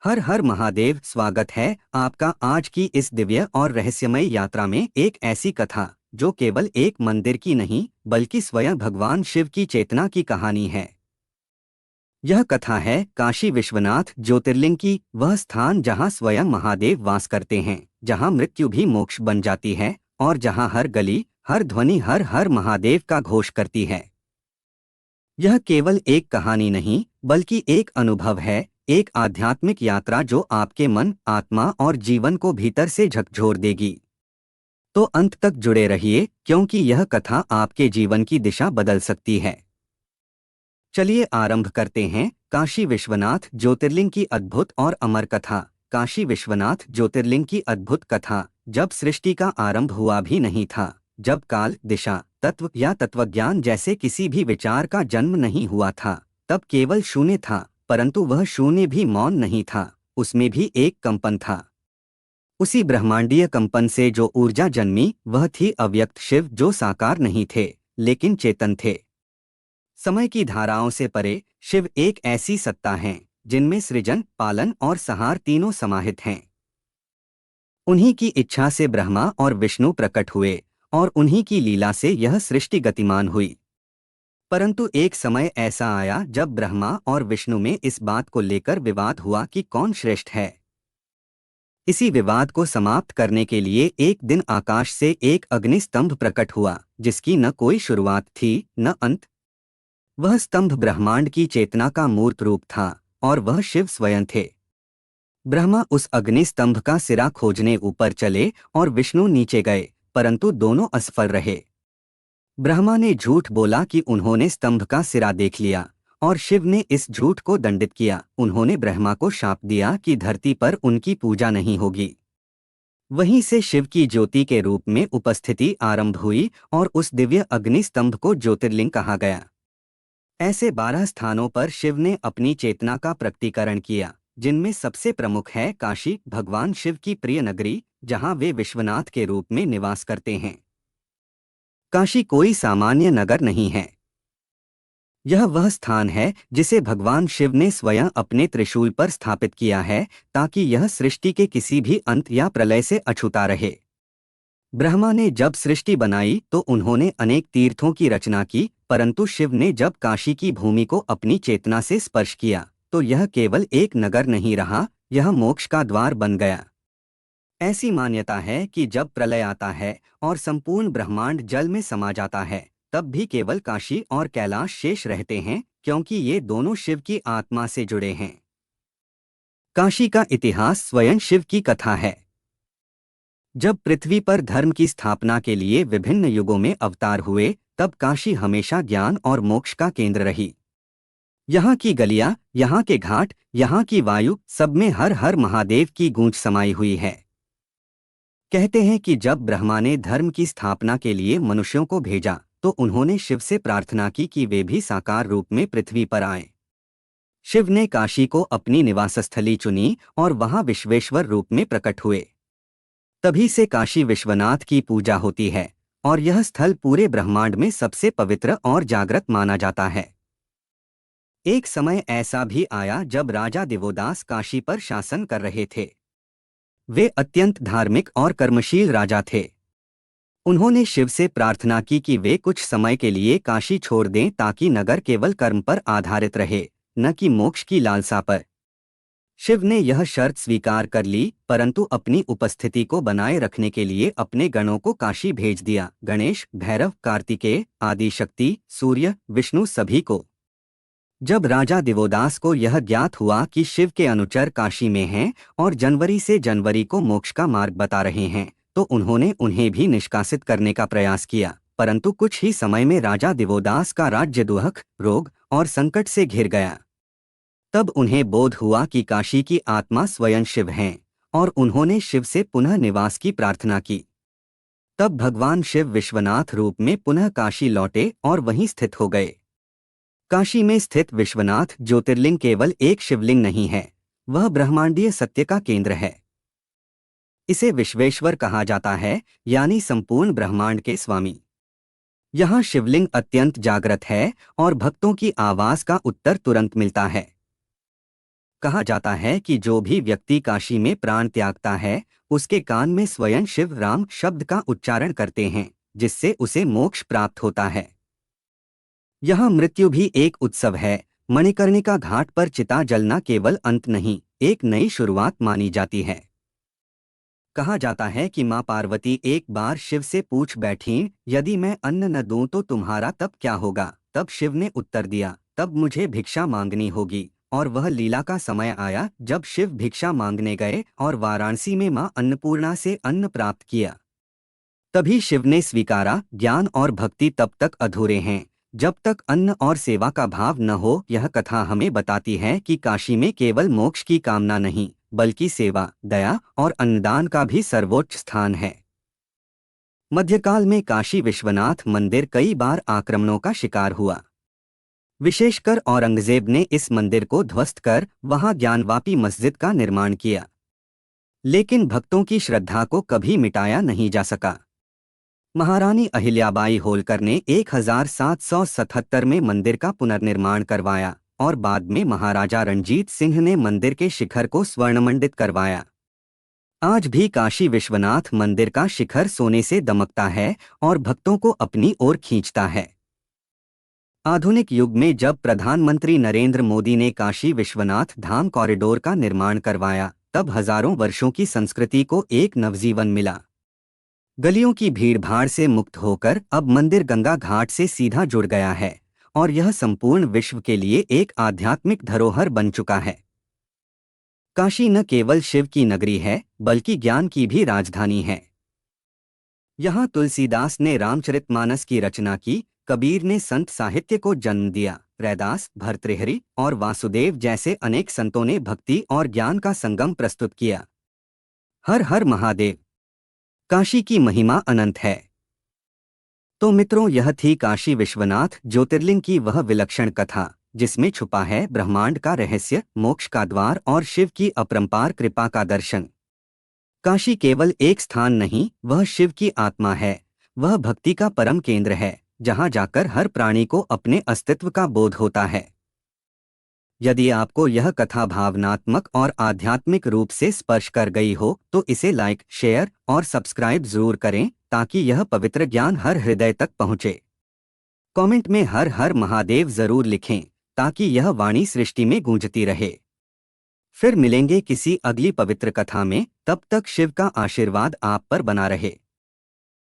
हर हर महादेव। स्वागत है आपका आज की इस दिव्य और रहस्यमय यात्रा में। एक ऐसी कथा जो केवल एक मंदिर की नहीं बल्कि स्वयं भगवान शिव की चेतना की कहानी है। यह कथा है काशी विश्वनाथ ज्योतिर्लिंग की, वह स्थान जहां स्वयं महादेव वास करते हैं, जहां मृत्यु भी मोक्ष बन जाती है और जहां हर गली हर ध्वनि हर हर महादेव का घोष करती है। यह केवल एक कहानी नहीं बल्कि एक अनुभव है, एक आध्यात्मिक यात्रा जो आपके मन, आत्मा और जीवन को भीतर से झकझोर देगी। तो अंत तक जुड़े रहिए क्योंकि यह कथा आपके जीवन की दिशा बदल सकती है। चलिए आरंभ करते हैं काशी विश्वनाथ ज्योतिर्लिंग की अद्भुत और अमर कथा। काशी विश्वनाथ ज्योतिर्लिंग की अद्भुत कथा। जब सृष्टि का आरंभ हुआ भी नहीं था, जब काल, दिशा, तत्व या तत्वज्ञान जैसे किसी भी विचार का जन्म नहीं हुआ था, तब केवल शून्य था। परंतु वह शून्य भी मौन नहीं था, उसमें भी एक कंपन था। उसी ब्रह्मांडीय कंपन से जो ऊर्जा जन्मी वह थी अव्यक्त शिव, जो साकार नहीं थे लेकिन चेतन थे। समय की धाराओं से परे शिव एक ऐसी सत्ता है जिनमें सृजन, पालन और संहार तीनों समाहित हैं। उन्हीं की इच्छा से ब्रह्मा और विष्णु प्रकट हुए और उन्हीं की लीला से यह सृष्टि गतिमान हुई। परंतु एक समय ऐसा आया जब ब्रह्मा और विष्णु में इस बात को लेकर विवाद हुआ कि कौन श्रेष्ठ है। इसी विवाद को समाप्त करने के लिए एक दिन आकाश से एक अग्निस्तंभ प्रकट हुआ, जिसकी न कोई शुरुआत थी न अंत। वह स्तंभ ब्रह्मांड की चेतना का मूर्त रूप था और वह शिव स्वयं थे। ब्रह्मा उस अग्नि स्तंभ का सिरा खोजने ऊपर चले और विष्णु नीचे गए, परंतु दोनों असफल रहे। ब्रह्मा ने झूठ बोला कि उन्होंने स्तंभ का सिरा देख लिया और शिव ने इस झूठ को दंडित किया। उन्होंने ब्रह्मा को शाप दिया कि धरती पर उनकी पूजा नहीं होगी। वहीं से शिव की ज्योति के रूप में उपस्थिति आरंभ हुई और उस दिव्य अग्नि स्तंभ को ज्योतिर्लिंग कहा गया। ऐसे 12 स्थानों पर शिव ने अपनी चेतना का प्रकटीकरण किया, जिनमें सबसे प्रमुख है काशी, भगवान शिव की प्रिय नगरी, जहां वे विश्वनाथ के रूप में निवास करते हैं। काशी कोई सामान्य नगर नहीं है। यह वह स्थान है जिसे भगवान शिव ने स्वयं अपने त्रिशूल पर स्थापित किया है, ताकि यह सृष्टि के किसी भी अंत या प्रलय से अछूता रहे। ब्रह्मा ने जब सृष्टि बनाई तो उन्होंने अनेक तीर्थों की रचना की, परंतु शिव ने जब काशी की भूमि को अपनी चेतना से स्पर्श किया तो यह केवल एक नगर नहीं रहा, यह मोक्ष का द्वार बन गया। ऐसी मान्यता है कि जब प्रलय आता है और संपूर्ण ब्रह्मांड जल में समा जाता है, तब भी केवल काशी और कैलाश शेष रहते हैं, क्योंकि ये दोनों शिव की आत्मा से जुड़े हैं। काशी का इतिहास स्वयं शिव की कथा है। जब पृथ्वी पर धर्म की स्थापना के लिए विभिन्न युगों में अवतार हुए, तब काशी हमेशा ज्ञान और मोक्ष का केंद्र रही। यहाँ की गलियां, यहाँ के घाट, यहाँ की वायु, सब में हर हर महादेव की गूंज समाई हुई है। कहते हैं कि जब ब्रह्मा ने धर्म की स्थापना के लिए मनुष्यों को भेजा तो उन्होंने शिव से प्रार्थना की कि वे भी साकार रूप में पृथ्वी पर आएं। शिव ने काशी को अपनी निवासस्थली चुनी और वहां विश्वेश्वर रूप में प्रकट हुए। तभी से काशी विश्वनाथ की पूजा होती है और यह स्थल पूरे ब्रह्मांड में सबसे पवित्र और जागृत माना जाता है। एक समय ऐसा भी आया जब राजा दिवोदास काशी पर शासन कर रहे थे। वे अत्यंत धार्मिक और कर्मशील राजा थे। उन्होंने शिव से प्रार्थना की कि वे कुछ समय के लिए काशी छोड़ दें ताकि नगर केवल कर्म पर आधारित रहे, न कि मोक्ष की लालसा पर। शिव ने यह शर्त स्वीकार कर ली, परंतु अपनी उपस्थिति को बनाए रखने के लिए अपने गणों को काशी भेज दिया। गणेश, भैरव, कार्तिकेय, आदिशक्ति, सूर्य, विष्णु, सभी को। जब राजा दिवोदास को यह ज्ञात हुआ कि शिव के अनुचर काशी में हैं और जनवरी से जनवरी को मोक्ष का मार्ग बता रहे हैं, तो उन्होंने उन्हें भी निष्कासित करने का प्रयास किया। परंतु कुछ ही समय में राजा दिवोदास का राज्य दुख, रोग और संकट से घिर गया। तब उन्हें बोध हुआ कि काशी की आत्मा स्वयं शिव हैं और उन्होंने शिव से पुनः निवास की प्रार्थना की। तब भगवान शिव विश्वनाथ रूप में पुनः काशी लौटे और वहीं स्थित हो गए। काशी में स्थित विश्वनाथ ज्योतिर्लिंग केवल एक शिवलिंग नहीं है, वह ब्रह्मांडीय सत्य का केंद्र है। इसे विश्वेश्वर कहा जाता है, यानी संपूर्ण ब्रह्मांड के स्वामी। यहाँ शिवलिंग अत्यंत जागृत है और भक्तों की आवाज का उत्तर तुरंत मिलता है। कहा जाता है कि जो भी व्यक्ति काशी में प्राण त्यागता है, उसके कान में स्वयं शिव राम शब्द का उच्चारण करते हैं, जिससे उसे मोक्ष प्राप्त होता है। यह मृत्यु भी एक उत्सव है। मणिकर्णिका घाट पर चिता जलना केवल अंत नहीं, एक नई शुरुआत मानी जाती है। कहा जाता है कि मां पार्वती एक बार शिव से पूछ बैठीं, यदि मैं अन्न न दूं तो तुम्हारा तब क्या होगा। तब शिव ने उत्तर दिया, तब मुझे भिक्षा मांगनी होगी। और वह लीला का समय आया जब शिव भिक्षा मांगने गए और वाराणसी में मां अन्नपूर्णा से अन्न प्राप्त किया। तभी शिव ने स्वीकारा, ज्ञान और भक्ति तब तक अधूरे हैं जब तक अन्न और सेवा का भाव न हो। यह कथा हमें बताती है कि काशी में केवल मोक्ष की कामना नहीं, बल्कि सेवा, दया और अन्नदान का भी सर्वोच्च स्थान है। मध्यकाल में काशी विश्वनाथ मंदिर कई बार आक्रमणों का शिकार हुआ। विशेषकर औरंगजेब ने इस मंदिर को ध्वस्त कर वहां ज्ञानवापी मस्जिद का निर्माण किया। लेकिन भक्तों की श्रद्धा को कभी मिटाया नहीं जा सका। महारानी अहिल्याबाई होलकर ने 1777 में मंदिर का पुनर्निर्माण करवाया और बाद में महाराजा रणजीत सिंह ने मंदिर के शिखर को स्वर्णमंडित करवाया। आज भी काशी विश्वनाथ मंदिर का शिखर सोने से दमकता है और भक्तों को अपनी ओर खींचता है। आधुनिक युग में जब प्रधानमंत्री नरेंद्र मोदी ने काशी विश्वनाथ धाम कॉरिडोर का निर्माण करवाया, तब हजारों वर्षों की संस्कृति को एक नवजीवन मिला। गलियों की भीड़भाड़ से मुक्त होकर अब मंदिर गंगा घाट से सीधा जुड़ गया है और यह संपूर्ण विश्व के लिए एक आध्यात्मिक धरोहर बन चुका है। काशी न केवल शिव की नगरी है, बल्कि ज्ञान की भी राजधानी है। यहाँ तुलसीदास ने रामचरितमानस की रचना की, कबीर ने संत साहित्य को जन्म दिया, रैदास, भर्तृहरि और वासुदेव जैसे अनेक संतों ने भक्ति और ज्ञान का संगम प्रस्तुत किया। हर हर महादेव। काशी की महिमा अनंत है। तो मित्रों, यह थी काशी विश्वनाथ ज्योतिर्लिंग की वह विलक्षण कथा, जिसमें छुपा है ब्रह्मांड का रहस्य, मोक्ष का द्वार और शिव की अपरंपार कृपा का दर्शन। काशी केवल एक स्थान नहीं, वह शिव की आत्मा है। वह भक्ति का परम केंद्र है, जहां जाकर हर प्राणी को अपने अस्तित्व का बोध होता है। यदि आपको यह कथा भावनात्मक और आध्यात्मिक रूप से स्पर्श कर गई हो, तो इसे लाइक, शेयर और सब्सक्राइब जरूर करें, ताकि यह पवित्र ज्ञान हर हृदय तक पहुंचे। कमेंट में हर हर महादेव जरूर लिखें, ताकि यह वाणी सृष्टि में गूंजती रहे। फिर मिलेंगे किसी अगली पवित्र कथा में, तब तक शिव का आशीर्वाद आप पर बना रहे।